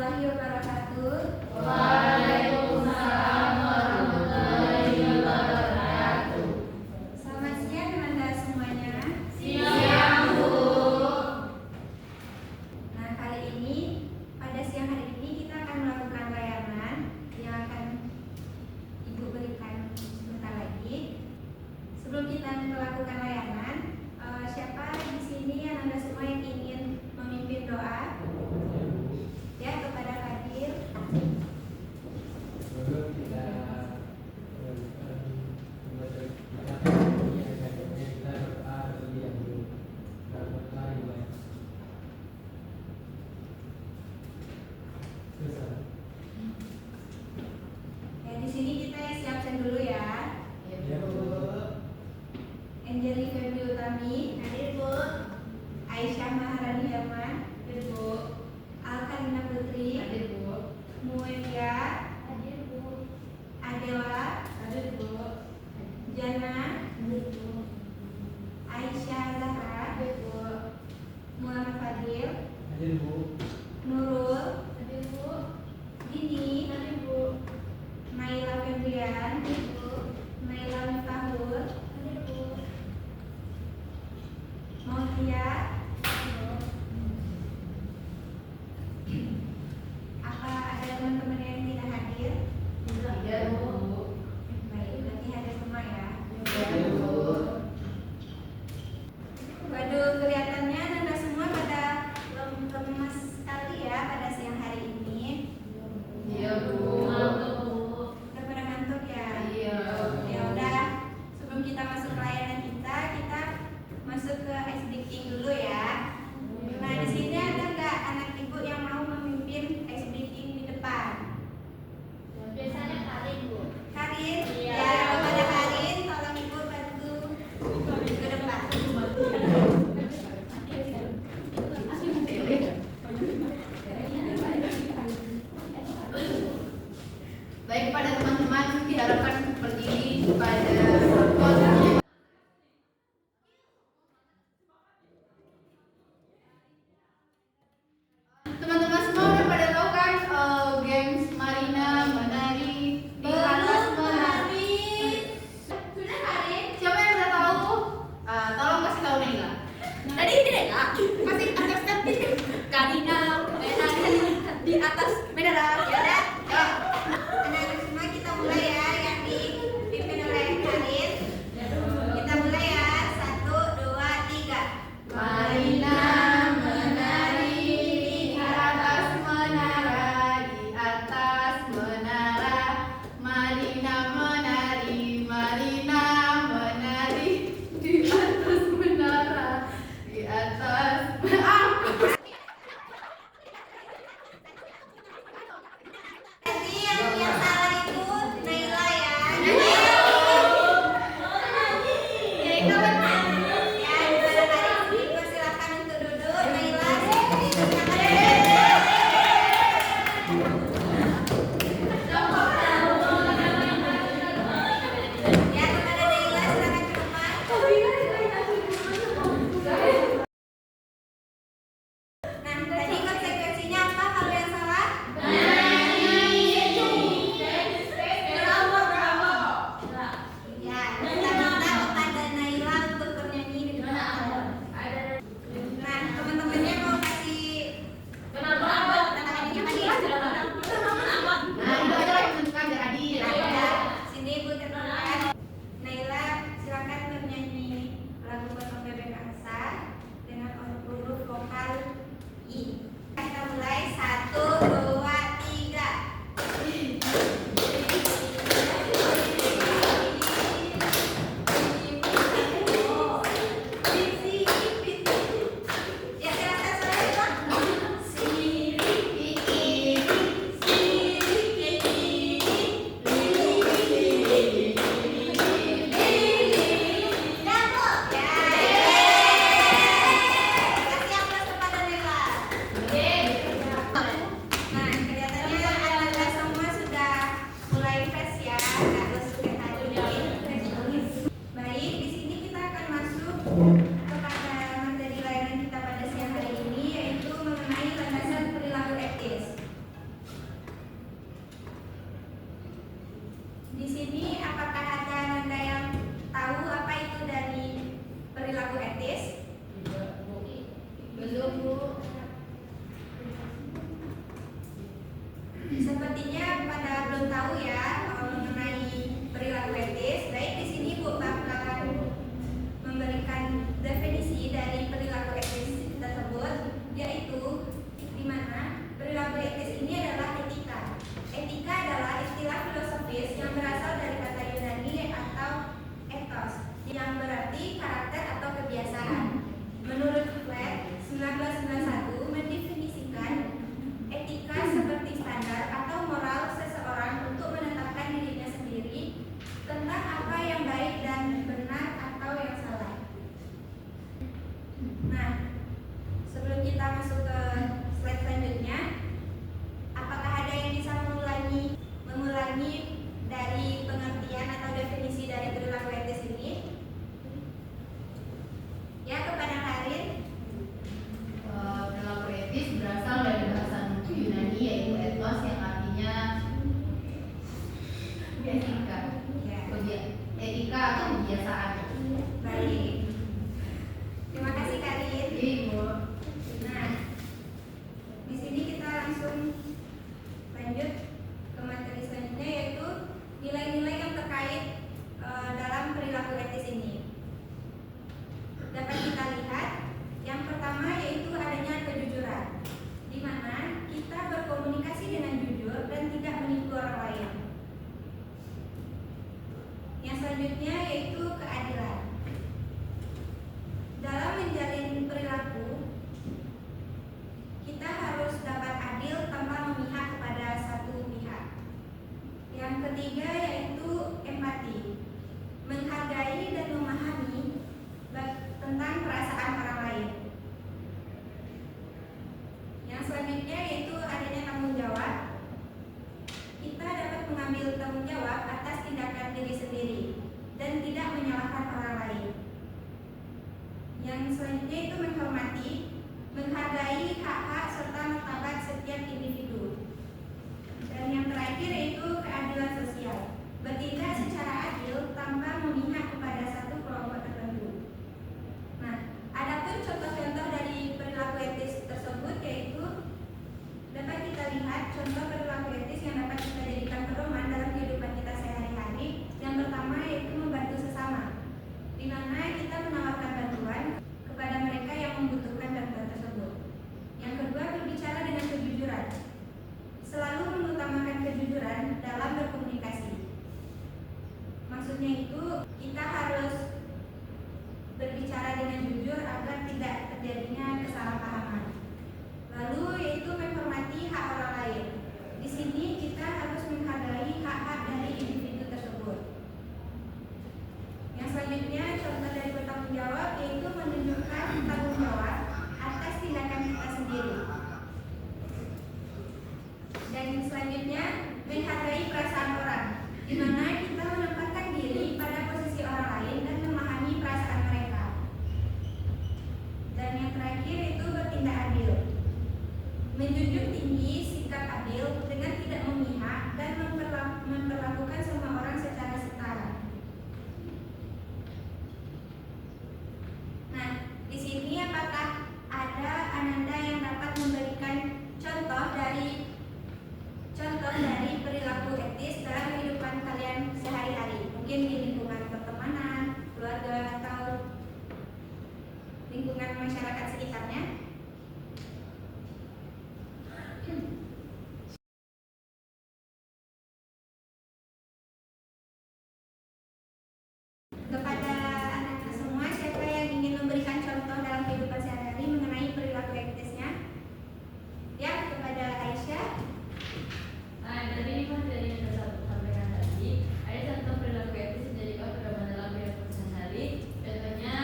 warahmatullahi wabarakatuh. Waalaikumsalam warahmatullahi wabarakatuh. Selamat siang teman-teman semuanya. Siang, Bu. Nah, pada siang hari ini kita akan melakukan layanan yang akan Ibu berikan sebentar lagi. Sebelum kita melakukan layanan, siapa di sini yang Anda semua yang ingin memimpin doa? Ya, kepada Fadil. Ya, di sini kita siapkan dulu ya. Anjeli Febri Utami, hadir Bu. Aisyah Maharani Herman, hadir Bu. Alkarina Putri, hadir Bu. Muelia, hadir Bu. Adela, hadir Bu. Jana, hadir Bu. Aisyah Zahra, hadir Bu. Muhammad Fadil, hadir Bu. Nurul, hadir Bu. Dini, hadir Bu. Naila Febrian, hadir Bu. Naila Miftahul, hadir Bu. Mautia, apa ada teman-teman yang tidak hadir? Iya, Bu. Baik, berarti hadir semua ya. Iya, Bu. Waduh, kelihatannya Anda semua pada lemas sekali ya pada siang hari ini. Iya, Bu. Udah pada ngantuk ya? Iya. Ya udah, sebelum kita masuk ke layanan kita masuk ke ice breaking dulu ya. Nah, di sini ada nggak anak ibu yang mau memimpin ice breaking di depan? Biasanya Karin, Bu. Karin? Iya. Ya, kepada Karin, tolong ibu bantu ke depan. Baik, pada teman-teman diharapkan berdiri pada posisinya. Teman-teman semua udah pada tahu kan games Marina menari di atas menari. Sudah Karin? Siapa yang udah tahu? Tolong kasih tahu Nela. Tadi tidak masih atas nanti Karina menari di atas bendera. Ya udah. Anak-anak semua kita mulai ya, yang dipimpin oleh Karin. Kita mulai ya, 1, 2, 3. Marina menari di atas menara, di atas menara. Marina menari, Marina menari di atas menara, di atas. Sepertinya pada belum tahu ya mengenai perilaku etis. Baik, di sini Bu bakalan memberikan definisi dari perilaku etis tersebut, yaitu di mana perilaku etis ini adalah etika. Etika adalah istilah filosofis yang berasal dari kata Yunani atau ethos, yang berarti karakter atau kebiasaan. Menurut Flat 1991 mendefinisikan etika seperti standar atau moral seseorang untuk menetapkan dirinya sendiri tentang apa yang baik dan benar atau yang salah. Nah, sebelum kita masuk ke slide selanjutnya, apakah ada yang bisa mengulangi dari pengertian atau definisi dari perilaku etis ini? Ya, kepada Karin. Perilaku etis berasal dari bahasa Yunani yaitu ethos yang artinya etika. Etika atau kebiasaan. Baik. Terima kasih Karin. Ibu. Nah, di sini kita langsung lanjut ke materi selanjutnya, yaitu nilai-nilai yang terkait dalam perilaku etis ini. Dapat kita lihat, yang pertama yaitu adanya kejujuran, di mana kita berkomunikasi dengan jujur dan tidak menipu orang lain. Yang selanjutnya yaitu keadilan. Dalam menjalin perilaku, kita harus dapat adil tanpa memihak kepada satu pihak. Yang ketiga yaitu empati, menghargai dan memahami tentang perasaan orang lain. Yang selanjutnya yaitu adanya tanggung jawab. Kita dapat mengambil tanggung jawab atas tindakan diri sendiri dan tidak menyalahkan orang lain. Yang selanjutnya itu menghormati, menghargai hak-hak serta martabat setiap individu. Dan yang terakhir yaitu keadilan sosial, bertindak secara adil tanpa memihak kepada satu kelompok tertentu. Nah, adapun contoh-contoh dari perilaku etis tersebut yaitu dapat kita lihat contoh perilaku etis yang dapat kita jadikan pedoman dalam kehidupan kita sehari-hari. Yang pertama yaitu membantu sesama, di mana kita menawarkan bantuan kepada mereka yang membutuhkan bantuan tersebut. Yang kedua, berbicara dengan kejujuran, selalu mengutamakan kejujuran dalam berkomunikasi. Maksudnya itu kita harus berbicara dengan jujur agar tidak terjadinya kesalahpahaman. Lalu yaitu menghormati hak orang lain. Di sini kita harus menghargai hak-hak dari individu tersebut. Yang selanjutnya contoh dari bertanggung jawab yaitu menunjukkan tanggung jawab atas tindakan kita sendiri. Dan yang selanjutnya menghargai perasaan orang, di mana kita menempatkan diri pada posisi orang lain dan memahami perasaan mereka. Dan yang terakhir itu bertindak adil, menjunjung tinggi sikap adil dengan tidak memihak dan memperlakukan semua orang secara setara. Nah, di sini apakah ada Ananda yang dapat memberikan contoh dari perilaku etis dalam kehidupan kalian sehari-hari? Mungkin di lingkungan pertemanan, keluarga, atau lingkungan masyarakat sekitarnya. Kepada anak-anak semua, siapa yang ingin memberikan contoh dalam kehidupan sehari-hari mengenai perilaku etisnya? Ya, kepada Aisyah. Dari materi yang saya sampaikan tadi, ada contoh perilaku etis yang dijadikan pedoman dalam kehidupan sehari-hari. Contohnya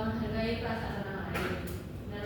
menghargai perasaan orang lain. Dalam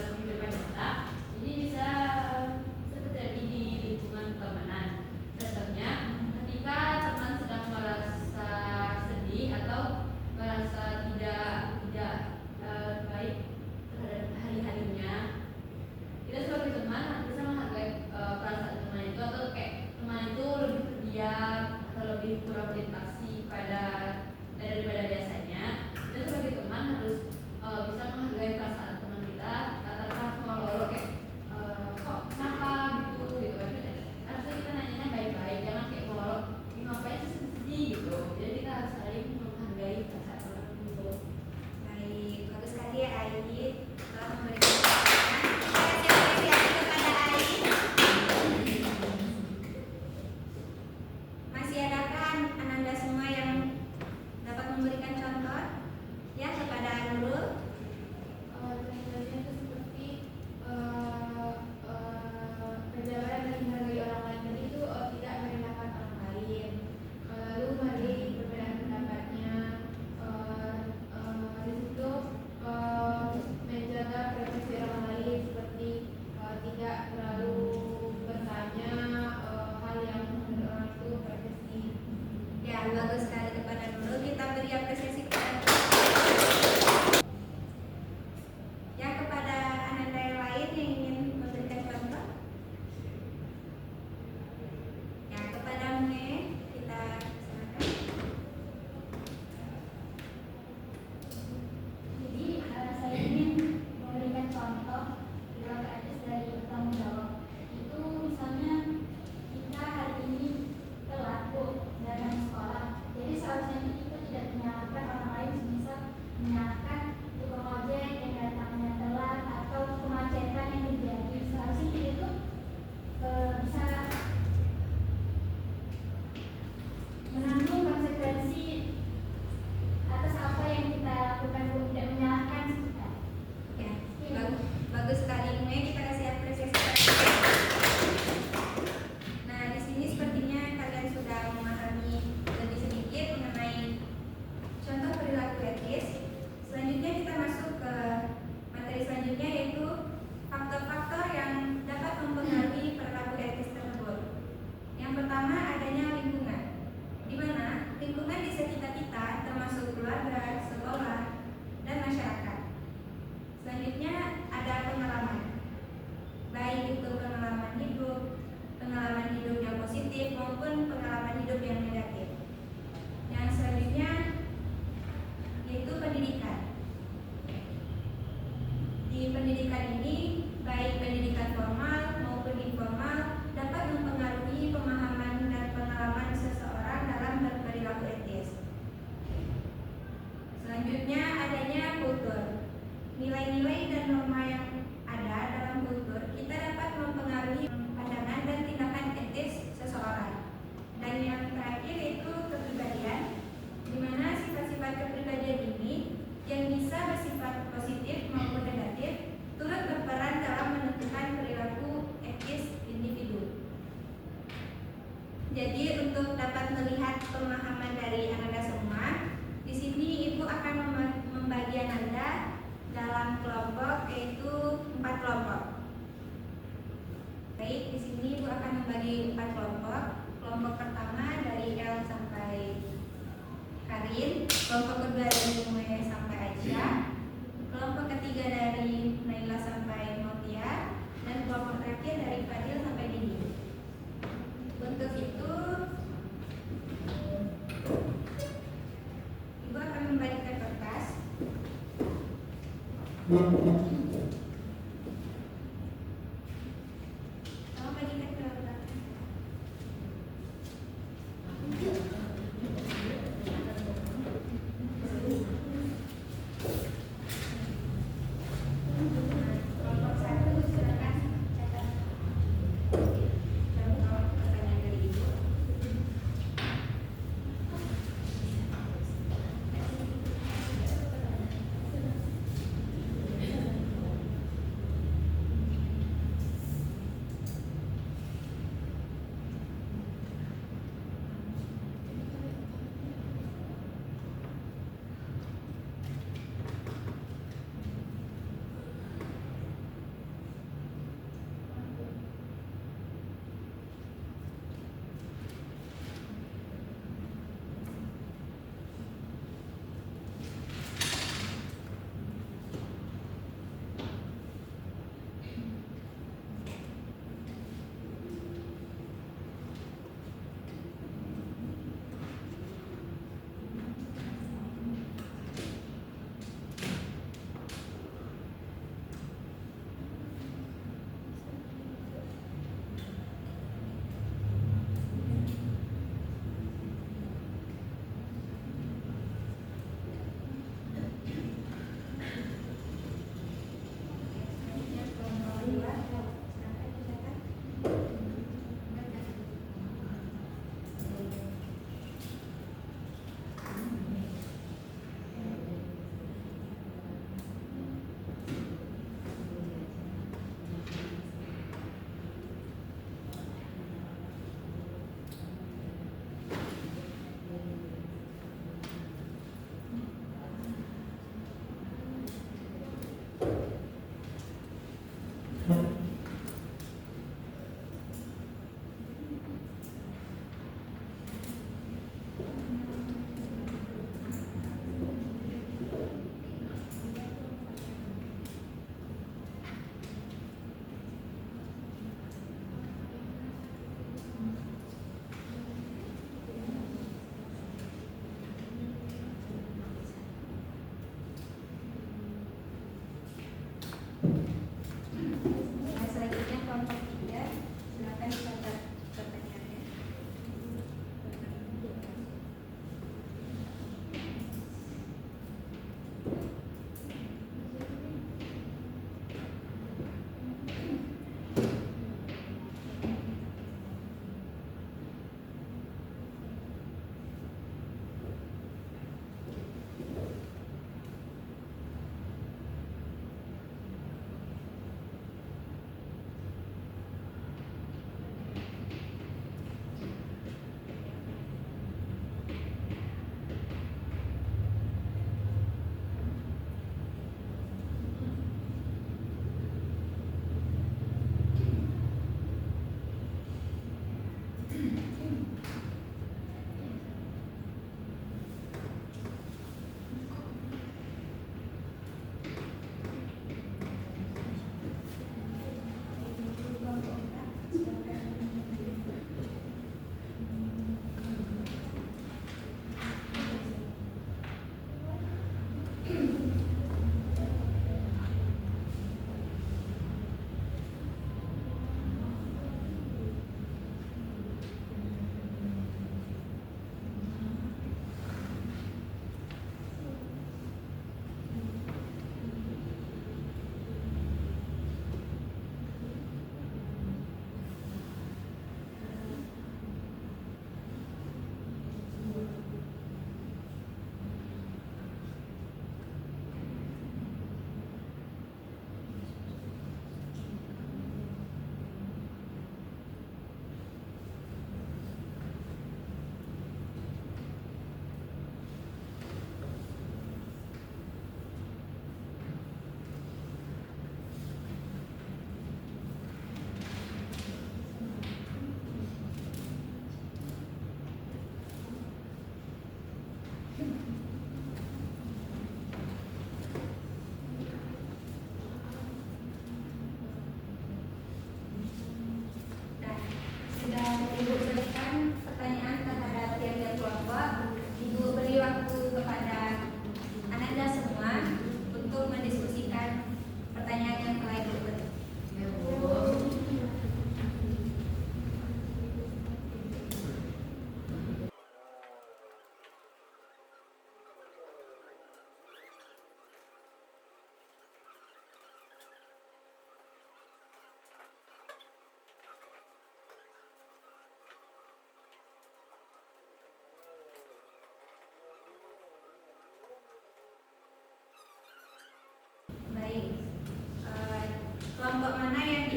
Jadi untuk dapat melihat pemahaman dari Ananda semua, di sini Ibu akan membagi Ananda dalam kelompok, yaitu 4 kelompok. Baik, di sini Ibu akan membagi 4 kelompok. Kelompok pertama dari L sampai Karin, kelompok kedua dari Mue sampai Aisyah, kelompok ketiga dari Naila sampai Novia, dan kelompok terakhir dari Fadil sampai Dini. Untuk itu, Ibu akan membagikan kertas. Kamu bagikan ke belakang. Kelompok 1 silakan catat contoh pertanyaan dari Ibu.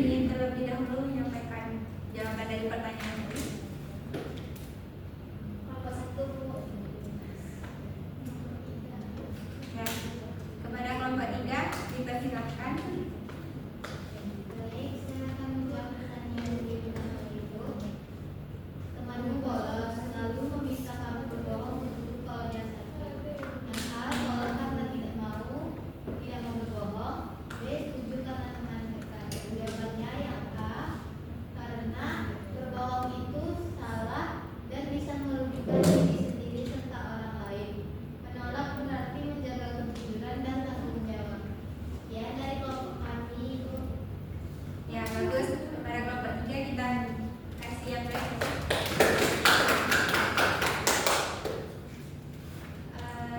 ingin terlebih dahulu menyampaikan jawaban dari pertanyaan ini? Kelompok 1 Ya, kepada kelompok 3 dipersilakan. Baik, saya akan menjawab pertanyaan di pertama itu. Temanmu bolos lalu meminta kamu berbohong untuk kalau dia sakit. Yang A, tolak karena tidak mau berbohong. B, setuju karena teman dekat. Jawabannya yang A, karena berbohong itu salah dan bisa merugikan diri sendiri serta orang lain. Menolak berarti menjaga kejujuran dan tanggung jawab. Ya, dari kelompok kami itu. Ya, bagus. Kepada kelompok 3 kita kasih yang baik.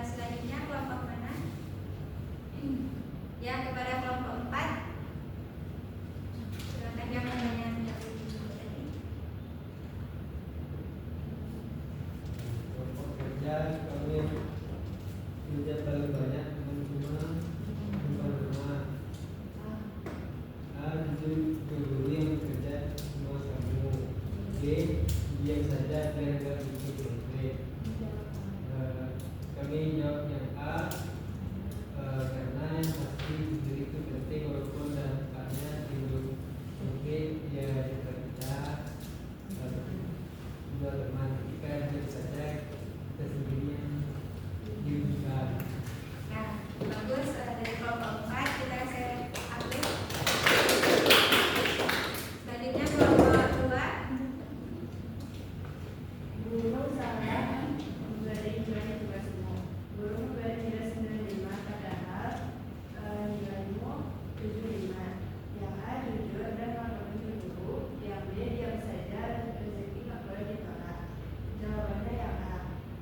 Selanjutnya kelompok mana? Ya, kepada kelompok 4. Silakan yang menanya tadi. Kelompok kerja kami kerja paling banyak dengan rumah. A, jujur ke guru yang bekerja semua kamu. B, diam saja dan gak bikin konflik. Kami jawab yang A, karena yang pasti jujur itu penting walaupun dalam keadaannya timbul mungkin dia cerita dua teman ketika diam saja kita sendiri yang dirugikan. Nah, bagus. Dari kelompok 4 kita kasih update. Selanjutnya kelompok 2. Guru salah memberi nilai tugasmu. Guru memberi nilai 95 padahal nilaimu 75. Yang A jujur dan melakukan ke guru, yang B diam saja dan rezeki tak boleh ditolak. Jawabannya yang A,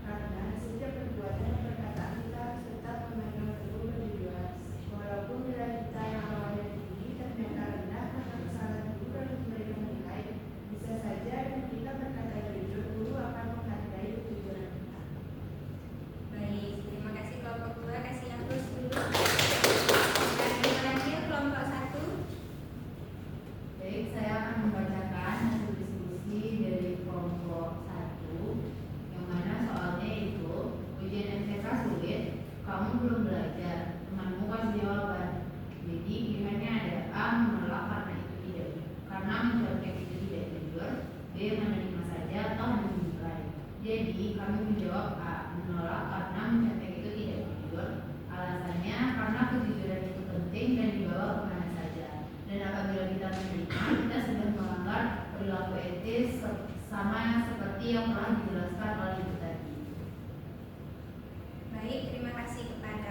karena setiap perbuatan dan perkataan kita harus tetap memandang teguh berjujuran. Walaupun nilai kita yang awalnya tinggi ternyata rendah karena kesalahan guru dalam memberikan nilai, bisa saja dengan kita berkata jujur, guru akan menghargai kejujuran kita. Baik, terima kasih kelompok 2. Kasih yang terus dulu. Dan yang terakhir kelompok 1. Baik, saya akan membacakan hasil diskusi dari kelompok 1 yang mana soalnya itu ujian MTK sulit, kamu belum belajar, temanmu kasih jawaban. Jadi pilihannya ada A, menolak karena mencontek itu tidak jujur, B, menerima saja atau menilai. Jadi kami menjawab A, menolak karena mencontek itu tidak jujur. Alasannya karena kejujuran itu penting dan dibawa kemana saja. Dan apabila kita menerima, kita sudah melanggar perilaku etis sama seperti yang telah dijelaskan oleh Ibu tadi. Baik, terima kasih kepada